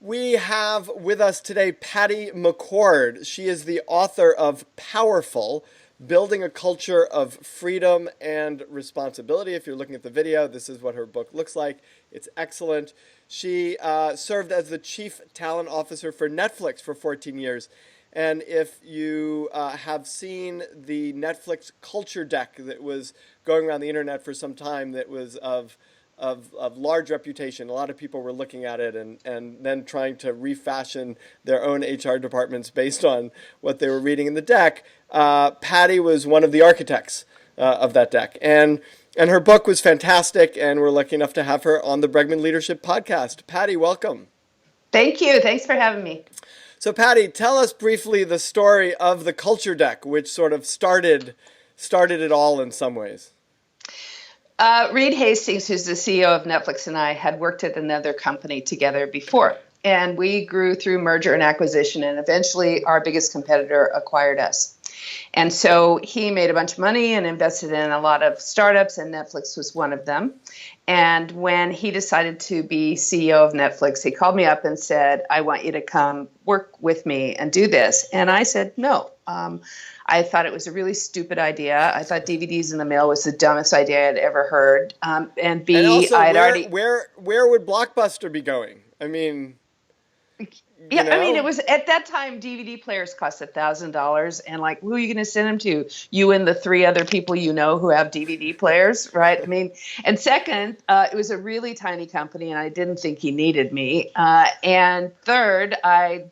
We have with us today Patti Mccord. She is the author of Powerful, Building a Culture of Freedom and Responsibility. If you're looking at the video, this is what her book looks like. It's excellent. She served as the Chief Talent Officer for Netflix for 14 years. And if you have seen the Netflix culture deck that was going around the internet for some time, that was of large reputation. A lot of people were looking at it and then trying to refashion their own HR departments based on what they were reading in the deck. Patti was one of the architects of that deck. And her book was fantastic, and we're lucky enough to have her on the Bregman Leadership Podcast. Patti, welcome. Thank you. Thanks for having me. So Patti, tell us briefly the story of the culture deck, which sort of started it all in some ways. Reed Hastings, who's the CEO of Netflix, and I had worked at another company together before. And we grew through merger and acquisition, and eventually our biggest competitor acquired us. And so he made a bunch of money and invested in a lot of startups, and Netflix was one of them. And when he decided to be CEO of Netflix, he called me up and said, I want you to come work with me and do this. And I said, no. I thought it was a really stupid idea. I thought DVDs in the mail was the dumbest idea I'd ever heard. And B, and also, I'd already... Where would Blockbuster be going? I mean... Yeah, I mean, it was at that time, DVD players cost $1,000. And like, who are you going to send them to? You and the three other people you know who have DVD players, right? I mean, and second, it was a really tiny company and I didn't think he needed me. And third, I'd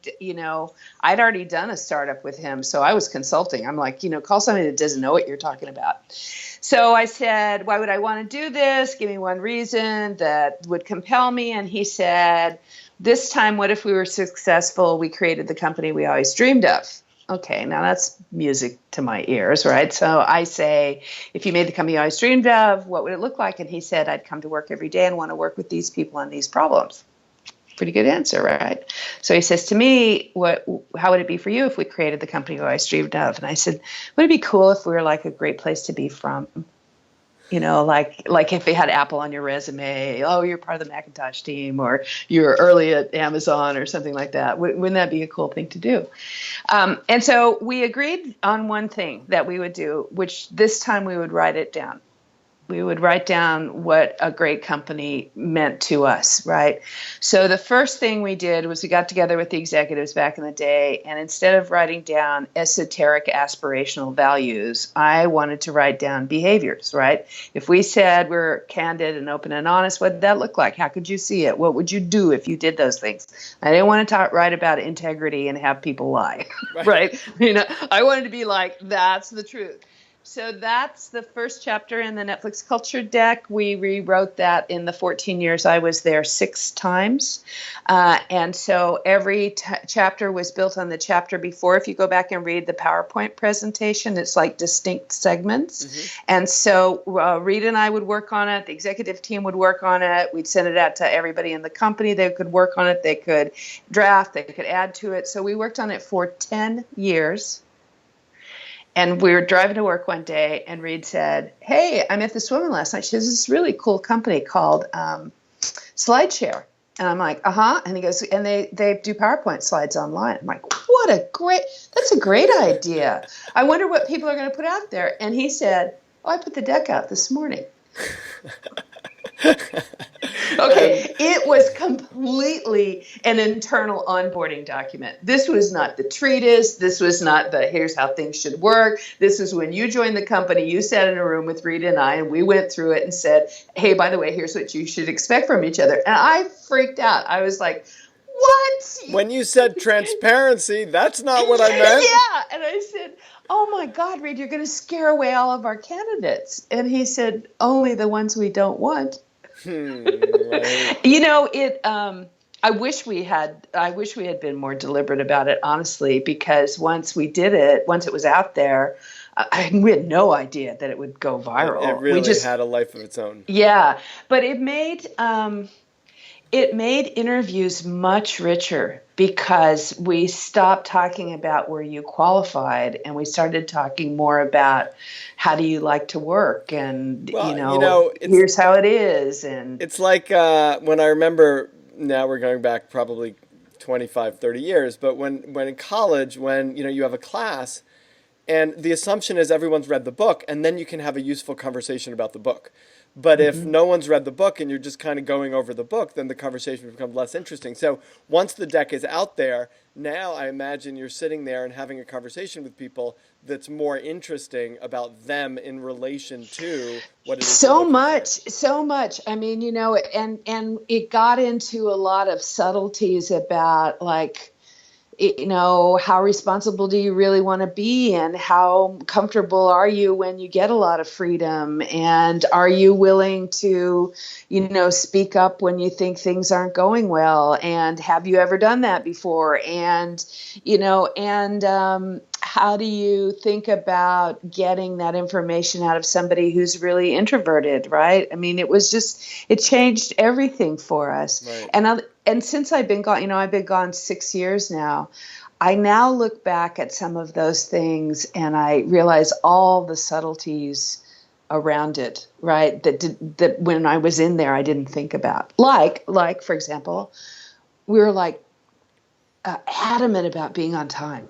already done a startup with him. So I was consulting. I'm like, call somebody that doesn't know what you're talking about. So I said, why would I want to do this? Give me one reason that would compel me. And he said, this time, what if we were successful? We created the company we always dreamed of. Okay, now that's music to my ears, right? So I say, if you made the company you always dreamed of, what would it look like? And he said, I'd come to work every day and want to work with these people on these problems. Pretty good answer, right? So he says to me, how would it be for you if we created the company you always dreamed of? And I said, would it be cool if we were like a great place to be from? Like if they had Apple on your resume, oh, you're part of the Macintosh team, or you're early at Amazon or something like that. Wouldn't that be a cool thing to do? And so we agreed on one thing that we would do, which this time we would write it down. We would write down what a great company meant to us, right? So the first thing we did was we got together with the executives back in the day, and instead of writing down esoteric aspirational values, I wanted to write down behaviors, right? If we said we're candid and open and honest, what did that look like? How could you see it? What would you do if you did those things? I didn't want to write about integrity and have people lie, right? I wanted to be like, that's the truth. So that's the first chapter in the Netflix culture deck. We rewrote that in the 14 years I was there 6 times. And so every chapter was built on the chapter before. If you go back and read the PowerPoint presentation, it's like distinct segments. Mm-hmm. And so Reed and I would work on it. The executive team would work on it. We'd send it out to everybody in the company. They could work on it. They could draft. They could add to it. So we worked on it for 10 years. And we were driving to work one day, and Reed said, hey, I met this woman last night. She has this really cool company called SlideShare. And I'm like, uh-huh. And he goes, and they do PowerPoint slides online. I'm like, that's a great idea. I wonder what people are going to put out there. And he said, I put the deck out this morning. Okay, it was completely an internal onboarding document. This was not the treatise. This was not the here's how things should work. This is when you joined the company, you sat in a room with Rita and I, and we went through it and said, hey, by the way, here's what you should expect from each other. And I freaked out. I was like, what? When you said transparency, that's not what I meant. Yeah, and I said, oh my God, Reed, you're going to scare away all of our candidates. And he said, only the ones we don't want. Right. I wish we had been more deliberate about it, honestly, because once it was out there, we had no idea that it would go viral. It really had a life of its own. Yeah, but it made interviews much richer because we stopped talking about were you qualified and we started talking more about how do you like to work and, here's how it is. And it's like when I remember, now we're going back probably 25, 30 years. But when in college, when you have a class, and the assumption is everyone's read the book, and then you can have a useful conversation about the book. But if no one's read the book and you're just kind of going over the book, then the conversation becomes less interesting. So once the deck is out there, now I imagine you're sitting there and having a conversation with people that's more interesting about them in relation to what it is. So much. I mean, and it got into a lot of subtleties about like, how responsible do you really want to be, and how comfortable are you when you get a lot of freedom, and are you willing to, speak up when you think things aren't going well, and have you ever done that before, and how do you think about getting that information out of somebody who's really introverted, right? I mean, it changed everything for us. Right. And since I've been gone, I've been gone 6 years now, I now look back at some of those things and I realize all the subtleties around it, right? That when I was in there, I didn't think about. Like, for example, we were like adamant about being on time.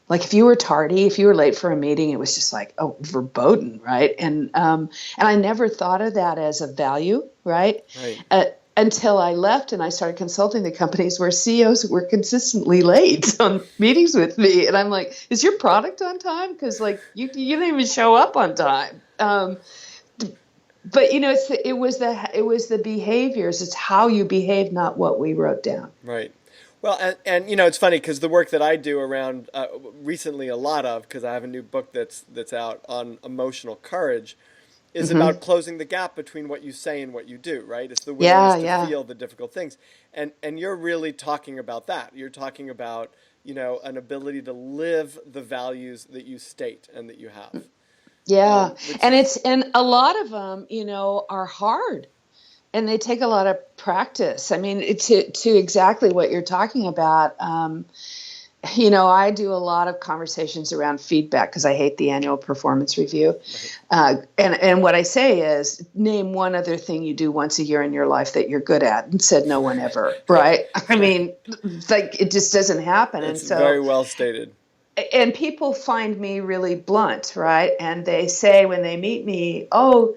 Like if you were tardy, if you were late for a meeting, it was just like, oh, verboten, right? And I never thought of that as a value, right? Right. Until I left and I started consulting the companies where CEOs were consistently late on meetings with me. And I'm like, is your product on time? Because like you didn't even show up on time. But it was the behaviors. It's how you behave, not what we wrote down. Right. Well, and it's funny because the work that I do around recently a lot of, because I have a new book that's out on emotional courage, is about closing the gap between what you say and what you do, right? It's the willingness to feel the difficult things. And you're really talking about that. You're talking about, an ability to live the values that you state and that you have. Yeah. And a lot of them, are hard. And they take a lot of practice. I mean, to exactly what you're talking about. I do a lot of conversations around feedback because I hate the annual performance review. Right. And what I say is, name one other thing you do once a year in your life that you're good at, and said no one ever. Right? I mean, like it just doesn't happen. It's and so very well stated. And people find me really blunt, right? And they say when they meet me, oh,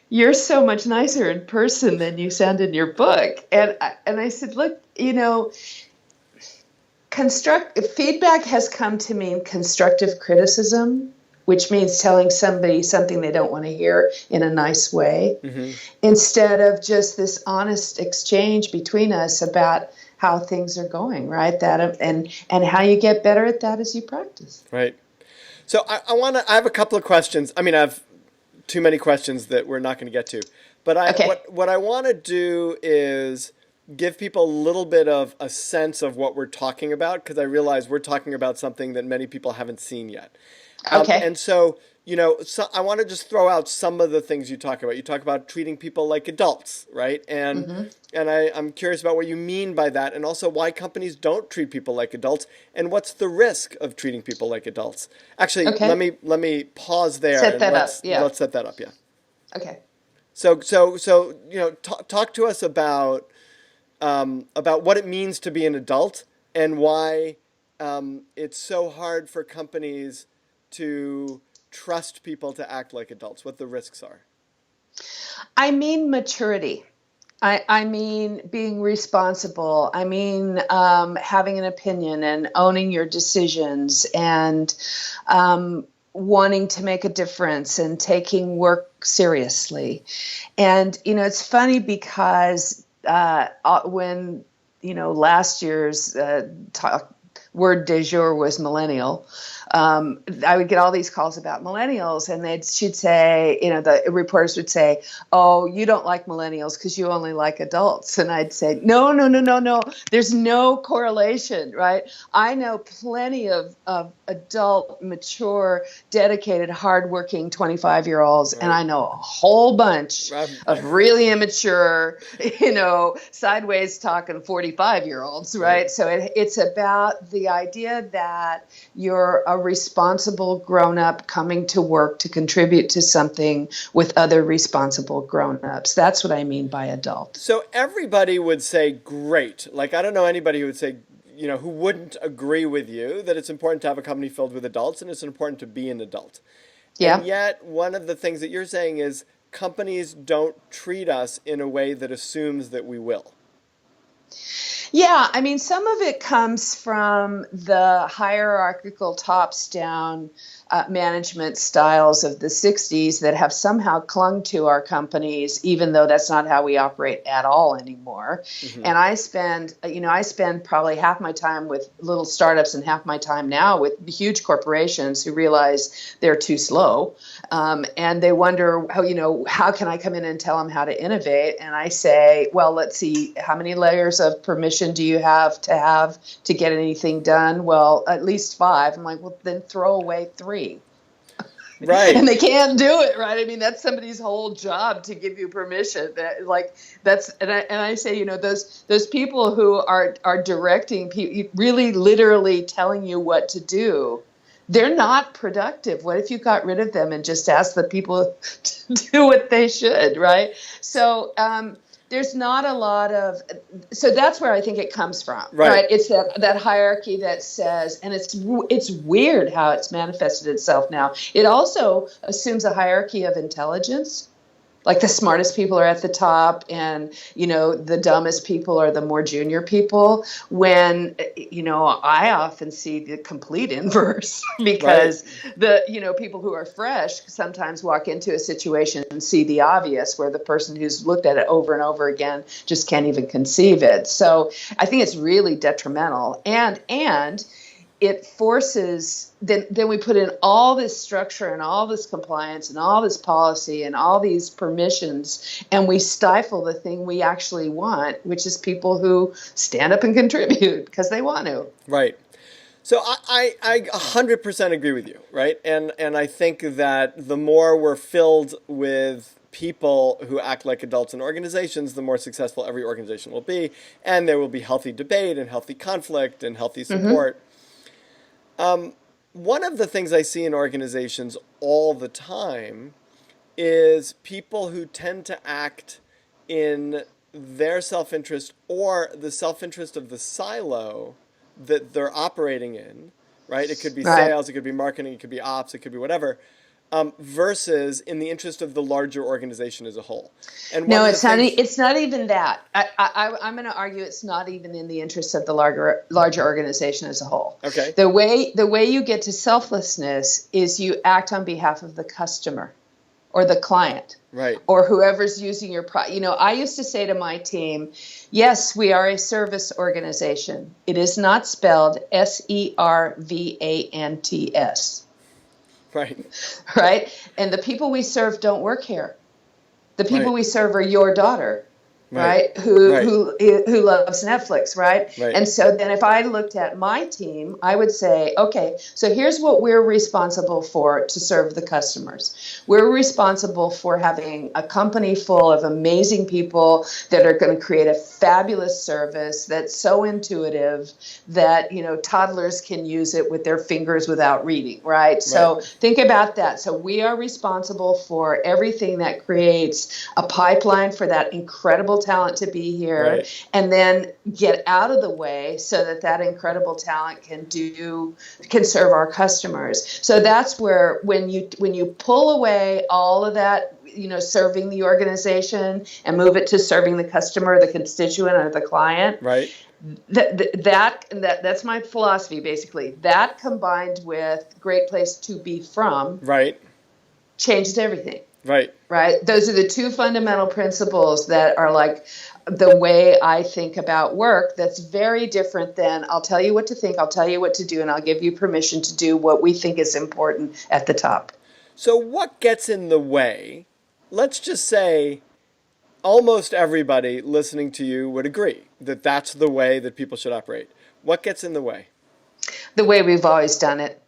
you're so much nicer in person than you sound in your book. And I said, look, feedback has come to mean constructive criticism, which means telling somebody something they don't want to hear in a nice way, instead of just this honest exchange between us about how things are going, right? And how you get better at that as you practice. Right. So I have a couple of questions. I mean, I have too many questions that we're not going to get to. But what I want to do is give people a little bit of a sense of what we're talking about, because I realize we're talking about something that many people haven't seen yet. And so, I want to just throw out some of the things you talk about. You talk about treating people like adults, right? And I'm curious about what you mean by that, and also why companies don't treat people like adults, and what's the risk of treating people like adults. Actually, let me pause there. Let's set that up. Yeah. Okay. So talk to us about what it means to be an adult, and why it's so hard for companies to trust people to act like adults, what the risks are. I mean maturity. I mean being responsible. I mean having an opinion and owning your decisions, and wanting to make a difference and taking work seriously. And, it's funny because when, last year's word du jour was millennial, I would get all these calls about millennials, and she'd say, the reporters would say, oh, you don't like millennials because you only like adults. And I'd say, no. There's no correlation, right? I know plenty of adult, mature, dedicated, hardworking 25-year-olds, right. And I know a whole bunch of really immature, sideways talking 45-year-olds, right? So it's about the the idea that you're a responsible grown-up coming to work to contribute to something with other responsible grown-ups. That's what I mean by adult. So everybody would say, great. Like, I don't know anybody who would say, who wouldn't agree with you that it's important to have a company filled with adults and it's important to be an adult. Yeah. And yet, one of the things that you're saying is companies don't treat us in a way that assumes that we will. Yeah, I mean, some of it comes from the hierarchical tops down management styles of the 60s that have somehow clung to our companies, even though that's not how we operate at all anymore. Mm-hmm. And I spend probably half my time with little startups and half my time now with huge corporations who realize they're too slow. And they wonder, how can I come in and tell them how to innovate? And I say, well, let's see, how many layers of permission do you have to get anything done? Well, at least 5. I'm like, well, then throw away 3. Right. And they can't do it, right? I mean, that's somebody's whole job to give you permission. I say, those people who are directing people, really literally telling you what to do, they're not productive. What if you got rid of them and just asked the people to do what they should, right? So there's not a lot of, so that's where I think it comes from, right? It's that hierarchy that says, and it's weird how it's manifested itself now. It also assumes a hierarchy of intelligence. Like the smartest people are at the top and, the dumbest people are the more junior people, when, I often see the complete inverse because the people who are fresh sometimes walk into a situation and see the obvious where the person who's looked at it over and over again just can't even conceive it. So I think it's really detrimental. And it forces, then we put in all this structure and all this compliance and all this policy and all these permissions, and we stifle the thing we actually want, which is people who stand up and contribute because they want to. Right. So I 100% agree with you, right? And I think that the more we're filled with people who act like adults in organizations, the more successful every organization will be, and there will be healthy debate and healthy conflict and healthy support. Mm-hmm. One of the things I see in organizations all the time is people who tend to act in their self-interest or the self-interest of the silo that they're operating in, right? It could be sales, it could be marketing, it could be ops, it could be whatever, versus in the interest of the larger organization as a whole. And no, it's not. It's not even that. I'm going to argue it's not even in the interest of the larger organization as a whole. Okay. The way you get to selflessness is you act on behalf of the customer, or the client, right, or whoever's using your product. I used to say to my team, yes, we are a service organization. It is not spelled SERVANTS. Right. And the people we serve don't work here. The people we serve are your daughter, right? Who loves Netflix, right? And so then if I looked at my team, I would say, okay, so here's what we're responsible for to serve the customers. We're responsible for having a company full of amazing people that are going to create a fabulous service that's so intuitive that, toddlers can use it with their fingers without reading, right? So think about that. So we are responsible for everything that creates a pipeline for that incredible talent to be here, and then get out of the way so that incredible talent can serve our customers. So that's where when you pull away all of that, serving the organization and move it to serving the customer, the constituent, or the client. Right. That's my philosophy, basically. That combined with great place to be from, changes everything. Right. Those are the two fundamental principles that are like the way I think about work. That's very different than I'll tell you what to think, I'll tell you what to do, and I'll give you permission to do what we think is important at the top. So what gets in the way? Let's just say almost everybody listening to you would agree that that's the way that people should operate. What gets in the way? The way we've always done it.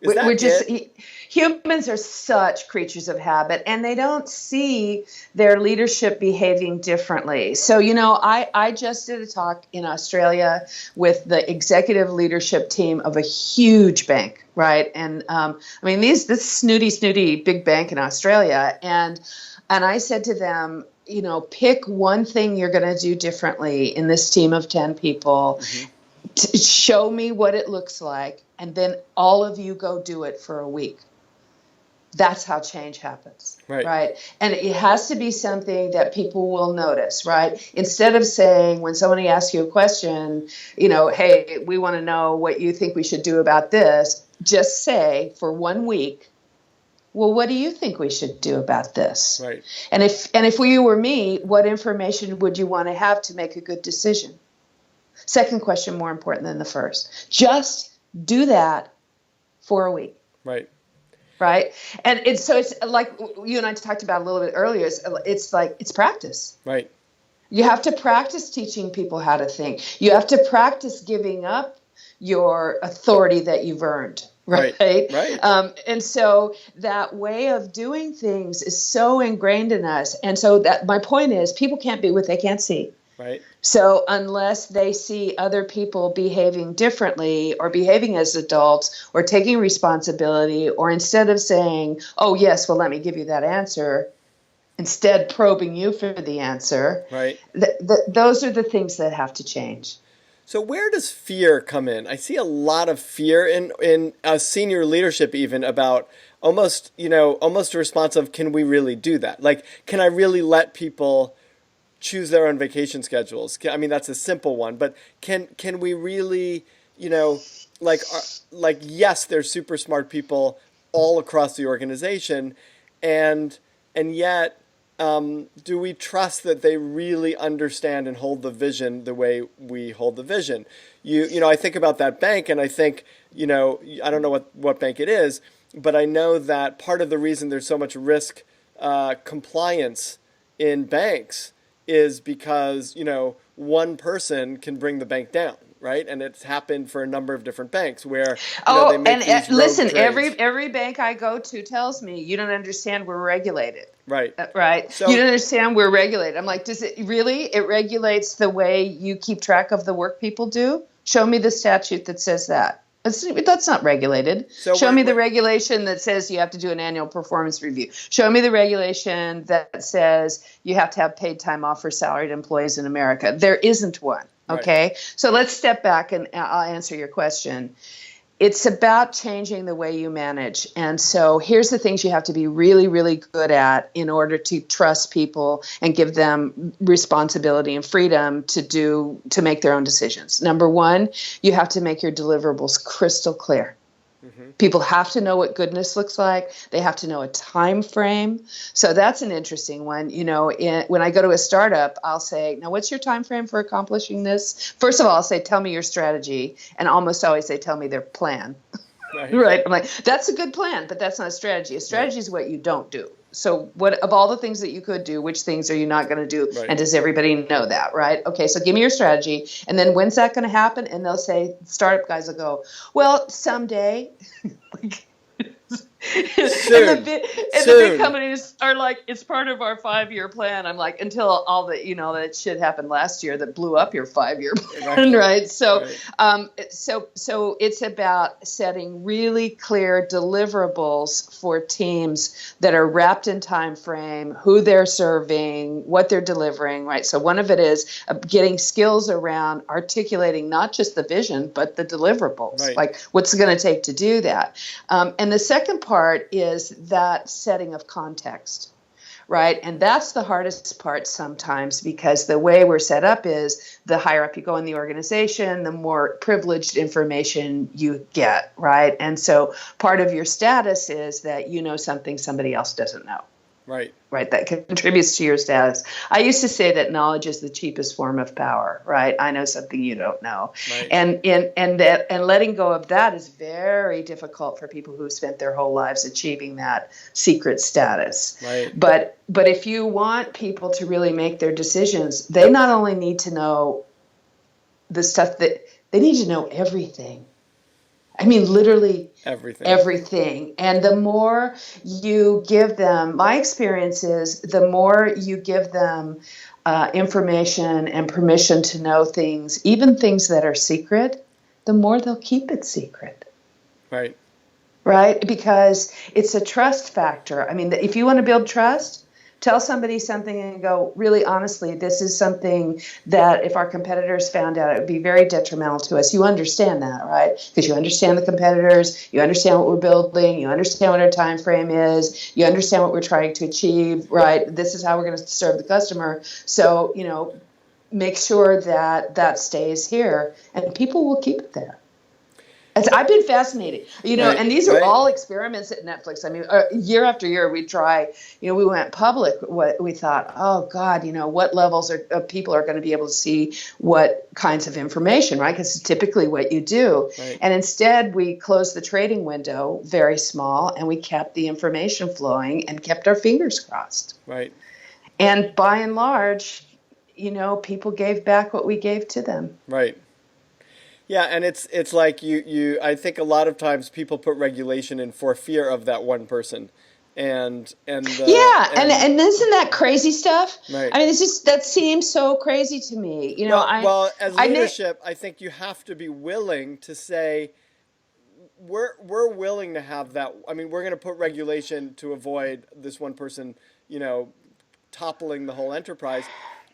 Is We're that just it? humans are such creatures of habit, and they don't see their leadership behaving differently. So, I just did a talk in Australia with the executive leadership team of a huge bank, right? And this snooty big bank in Australia, and I said to them, pick one thing you're going to do differently in this team of 10 people. Mm-hmm. Show me what it looks like, and then all of you go do it for a week. That's how change happens, right? And it has to be something that people will notice, right? Instead of saying, when somebody asks you a question, hey, we want to know what you think we should do about this, just say for 1 week, well, what do you think we should do about this? Right. And if you were me, what information would you want to have to make a good decision? Second question, more important than the first. Just do that for a week. Right. Right. And it's like you and I talked about a little bit earlier. It's practice. Right. You have to practice teaching people how to think. You have to practice giving up your authority that you've earned. Right. And so that way of doing things is so ingrained in us. And so that my point is, people can't be what they can't see. Right. So unless they see other people behaving differently or behaving as adults or taking responsibility, or instead of saying, oh, yes, well, let me give you that answer, instead probing you for the answer, right. Those are the things that have to change. So where does fear come in? I see a lot of fear in senior leadership, even about almost a response of, can we really do that? Like, can I really let people choose their own vacation schedules? I mean, that's a simple one, but can we really, yes, there's super smart people all across the organization, and yet, do we trust that they really understand and hold the vision the way we hold the vision? I think about that bank, and I think, I don't know what bank it is, but I know that part of the reason there's so much risk compliance in banks is because, one person can bring the bank down, right? And it's happened for a number of different banks where they make these rogue listen, trades. every bank I go to tells me, you don't understand, we're regulated. Right. Right. So, you don't understand, we're regulated. I'm like, does it really? It regulates the way you keep track of the work people do? Show me the statute that says that. That's not regulated. So show me the regulation that says you have to do an annual performance review. Show me the regulation that says you have to have paid time off for salaried employees in America. There isn't one. Okay. Right. So let's step back and I'll answer your question. It's about changing the way you manage. And so here's the things you have to be really, really good at in order to trust people and give them responsibility and freedom to make their own decisions. Number one, you have to make your deliverables crystal clear. Mm-hmm. People have to know what goodness looks like. They have to know a time frame. So that's an interesting one. When I go to a startup, I'll say, now, what's your time frame for accomplishing this? First of all, I'll say, tell me your strategy. And almost always they tell me their plan. Right. I'm like, that's a good plan, but that's not a strategy. A strategy is what you don't do. So what of all the things that you could do, which things are you not going to do? Right. And does everybody know that, right? Okay, so give me your strategy. And then when's that going to happen? And they'll say, startup guys will go, well, someday. Soon. The big companies are like, it's part of our 5-year plan. I'm like, until all that shit happened last year that blew up your 5-year plan, right? So, so it's about setting really clear deliverables for teams that are wrapped in time frame, who they're serving, what they're delivering, right? So one of it is getting skills around articulating not just the vision, but the deliverables, right. Like what's it going to take to do that? And the second part is that setting of context, right? And that's the hardest part sometimes, because the way we're set up is the higher up you go in the organization, the more privileged information you get, right? And so part of your status is that you know something somebody else doesn't know. Right. That contributes to your status. I used to say that knowledge is the cheapest form of power, right? I know something you don't know. Right. And letting go of that is very difficult for people who spent their whole lives achieving that secret status. Right. But if you want people to really make their decisions, they not only need to know the stuff that they need to know everything. I mean, literally Everything. everything. And the more you give them, my experience is the more you give them information and permission to know things, even things that are secret, the more they'll keep it secret. Right. Right? Because it's a trust factor. I mean, if you want to build trust, tell somebody something and go, really honestly, this is something that if our competitors found out, it would be very detrimental to us. You understand that, right? Because you understand the competitors, you understand what we're building, you understand what our time frame is, you understand what we're trying to achieve, right? This is how we're going to serve the customer. So, make sure that that stays here, and people will keep it there. I've been fascinated, Right. and these are Right. all experiments at Netflix. I mean, year after year we try, we went public. What we thought, oh God, what levels of people are going to be able to see what kinds of information, right? Because it's typically what you do. Right. And instead we closed the trading window very small, and we kept the information flowing and kept our fingers crossed. Right. And by and large, people gave back what we gave to them. Right. Yeah, and it's like you I think a lot of times people put regulation in for fear of that one person. And and isn't that crazy stuff? Right. I mean, that seems so crazy to me. Well, as leadership, I think you have to be willing to say we're willing to have that. I mean, we're going to put regulation to avoid this one person, toppling the whole enterprise.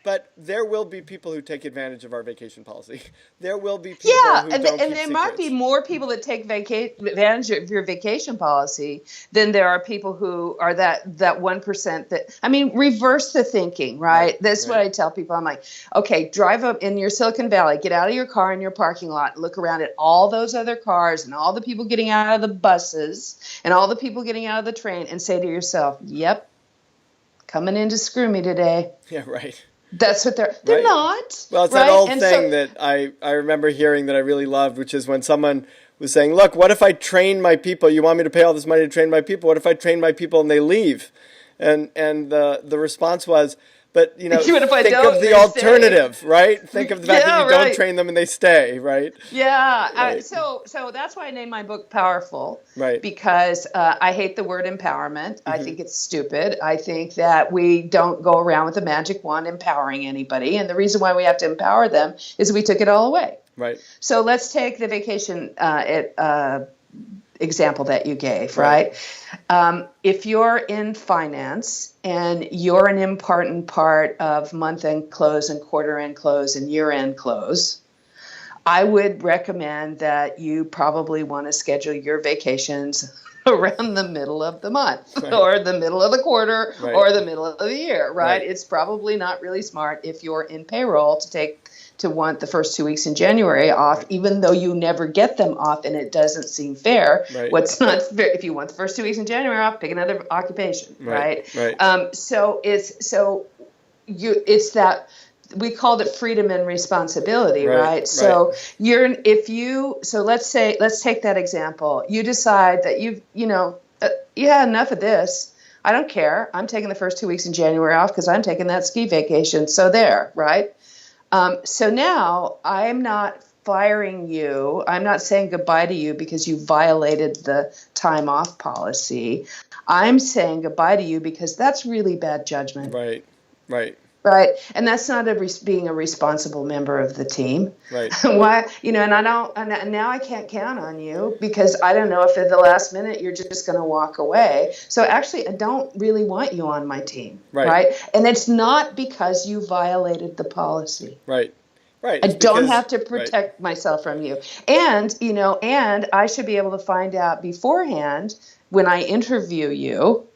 But there will be people who take advantage of our vacation policy. There will be people who don't keep secrets. And there might be more people that take advantage of your vacation policy than there are people who are that 1% that, I mean, reverse the thinking, right? That's what I tell people. I'm like, okay, drive up in your Silicon Valley, get out of your car in your parking lot, look around at all those other cars and all the people getting out of the buses and all the people getting out of the train, and say to yourself, yep, coming in to screw me today. Yeah, right. That's what they're not. Well, it's that old thing that I remember hearing that I really loved, which is when someone was saying, look, what if I train my people? You want me to pay all this money to train my people? What if I train my people and they leave? And the response was, but think of the alternative, right? Think of the fact that you don't train them and they stay, right? Yeah. Right. So that's why I named my book Powerful. Right. Because I hate the word empowerment. I think it's stupid. I think that we don't go around with a magic wand empowering anybody. And the reason why we have to empower them is we took it all away. Right. So let's take the vacation example that you gave, right? If you're in finance and you're an important part of month-end close and quarter-end close and year-end close, I would recommend that you probably want to schedule your vacations around the middle of the month or the middle of the quarter or the middle of the year, right? It's probably not really smart if you're in payroll to want the first 2 weeks in January off, even though you never get them off and it doesn't seem fair. Right. What's not fair, if you want the first 2 weeks in January off, pick another occupation, right? So it's that we called it freedom and responsibility, right? So let's take that example. You decide that you had enough of this. I don't care. I'm taking the first 2 weeks in January off because I'm taking that ski vacation. So there, right? So now I'm not firing you. I'm not saying goodbye to you because you violated the time off policy. I'm saying goodbye to you because that's really bad judgment. Right. And that's not being a responsible member of the team. Right. Why, and now I can't count on you because I don't know if at the last minute you're just going to walk away. So actually, I don't really want you on my team. Right. And it's not because you violated the policy. Right. I don't have to protect myself from you. And, and I should be able to find out beforehand when I interview you,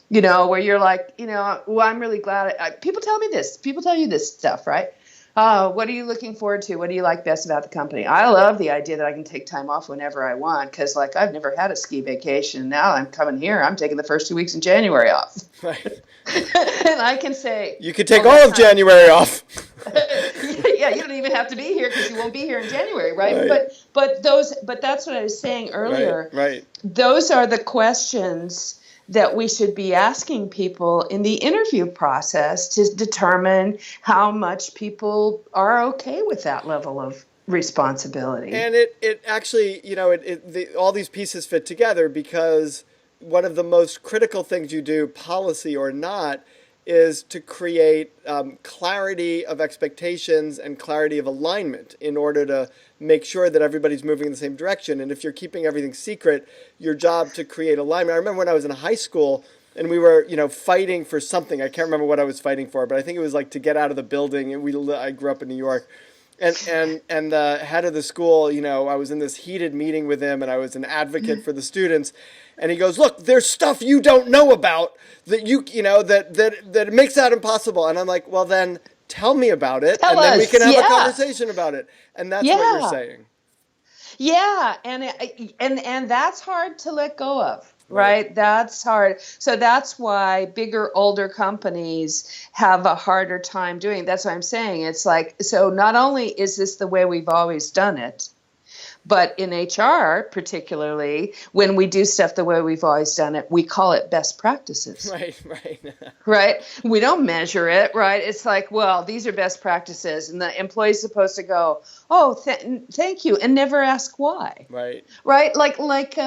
where you're like, well, I'm really glad. People tell me this. People tell you this stuff, right? What are you looking forward to? What do you like best about the company? I love the idea that I can take time off whenever I want because, I've never had a ski vacation. Now I'm coming here. I'm taking the first 2 weeks in January off. Right. And I can say... You could take all of January off. Yeah, you don't even have to be here because you won't be here in January, right? But that's what I was saying earlier. Right. Those are the questions that we should be asking people in the interview process to determine how much people are okay with that level of responsibility. And it actually, all these pieces fit together because one of the most critical things you do, policy or not, is to create clarity of expectations and clarity of alignment in order to make sure that everybody's moving in the same direction. And if you're keeping everything secret, your job to create alignment. I remember when I was in high school and we were, fighting for something. I can't remember what I was fighting for, but I think it was like to get out of the building. And I grew up in New York. And the head of the school, I was in this heated meeting with him, and I was an advocate for the students. And he goes, "Look, there's stuff you don't know about that that makes that impossible." And I'm like, "Well, then tell me about it, and then we can have a conversation about it." And that's what you're saying. Yeah, and that's hard to let go of. Right. That's hard. So that's why bigger, older companies have a harder time doing it. That's what I'm saying. It's like, so not only is this the way we've always done it, but in HR, particularly, when we do stuff the way we've always done it, we call it best practices. Right. Right? We don't measure it, right? It's like, well, these are best practices. And the employee's supposed to go, oh, thank you, and never ask why. Right? Like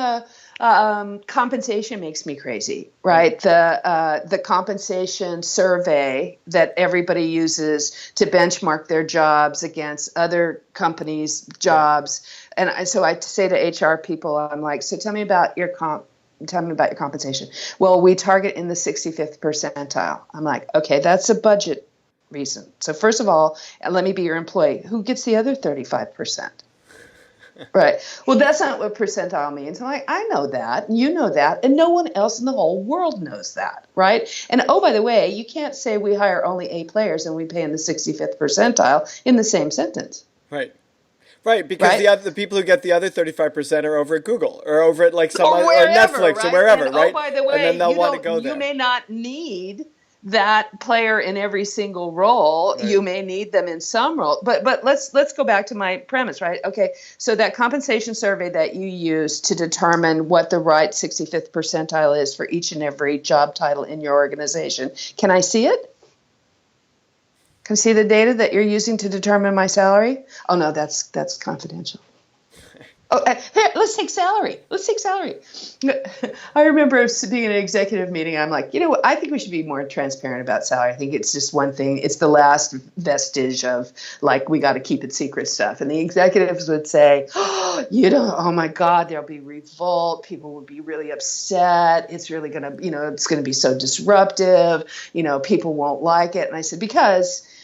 compensation makes me crazy, right? The compensation survey that everybody uses to benchmark their jobs against other companies' jobs. And so I say to HR people, I'm like, so tell me about your compensation. Well, we target in the 65th percentile. I'm like, okay, that's a budget reason. So first of all, let me be your employee. Who gets the other 35%? Right. Well, that's not what percentile means. I'm like, I know that, and you know that, and no one else in the whole world knows that, right? And oh, by the way, you can't say we hire only A players and we pay in the 65th percentile in the same sentence. Right, because the people who get the other 35% are over at Google or over at like or Netflix or wherever, and, right? Oh, by the way, and then they'll want to go there. You may not need that player in every single role. Right. You may need them in some role, but let's go back to my premise, right? Okay, so that compensation survey that you use to determine what the right 65th percentile is for each and every job title in your organization, can I see it? Can I see the data that you're using to determine my salary? Oh no, that's confidential. Oh, here, let's take salary. I remember being in an executive meeting. I'm like, I think we should be more transparent about salary. I think it's just one thing. It's the last vestige of like, we got to keep it secret stuff. And the executives would say, oh my God, there'll be revolt. People will be really upset. It's really going to, it's going to be so disruptive. People won't like it. And I said,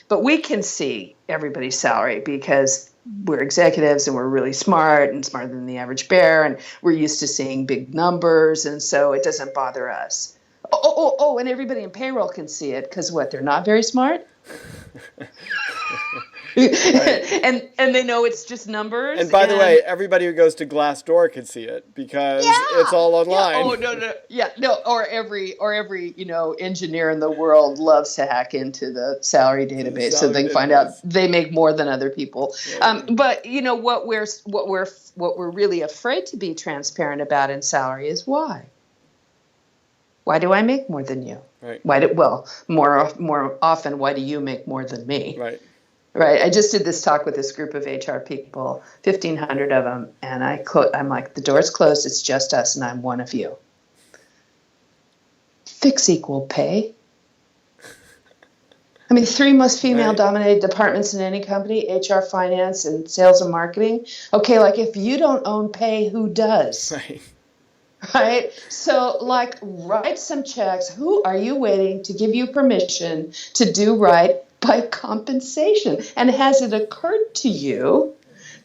but we can see everybody's salary because we're executives and we're really smart and smarter than the average bear. And we're used to seeing big numbers. And so it doesn't bother us. Oh, and everybody in payroll can see it because what? They're not very smart? and they know it's just numbers. And by the way, everybody who goes to Glassdoor can see it because it's all online. Oh no. Or every engineer in the world loves to hack into the salary database so they can find out they make more than other people. Yeah. But what we're really afraid to be transparent about in salary is why. Why do I make more than you? Right. More often, why do you make more than me? Right. I just did this talk with this group of HR people, 1,500 of them, and I'm like, the door's closed. It's just us, and I'm one of you. Fix equal pay. I mean, 3 most female-dominated departments in any company: HR, finance, and sales and marketing. Okay, like if you don't own pay, who does? Right? So, like, write some checks. Who are you waiting to give you permission to do right by compensation? And has it occurred to you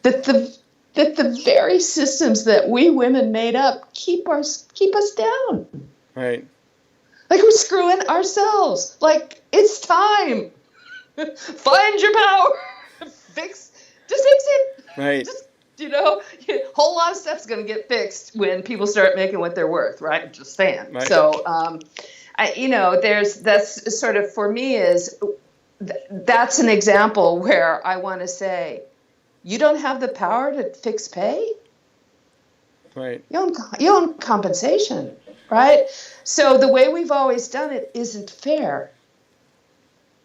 that the very systems that we women made up keep us down? Right. Like we're screwing ourselves. Like it's time. Find your power. Just fix it. Right. A whole lot of stuff's going to get fixed when people start making what they're worth, right? Just saying. Right. So, that's sort of, for me, that's an example where I want to say, you don't have the power to fix pay? Right. You own compensation, right? So the way we've always done it isn't fair.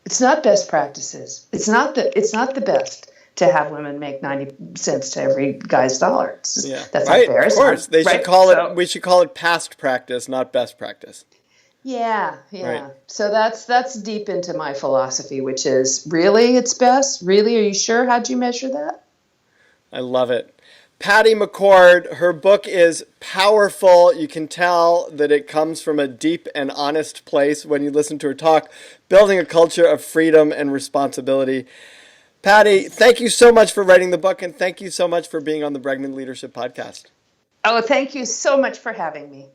It's not best practices. It's not the best. to have women make 90 cents to every guy's dollar. Yeah, That's right. unfair. Of course, they should call it. We should call it past practice, not best practice. Yeah. Right. So that's deep into my philosophy, which is really it's best. Really, are you sure? How'd you measure that? I love it. Patti Mccord, her book is powerful. You can tell that it comes from a deep and honest place when you listen to her talk, Building a Culture of Freedom and Responsibility. Patti, thank you so much for writing the book, and thank you so much for being on the Bregman Leadership Podcast. Oh, thank you so much for having me.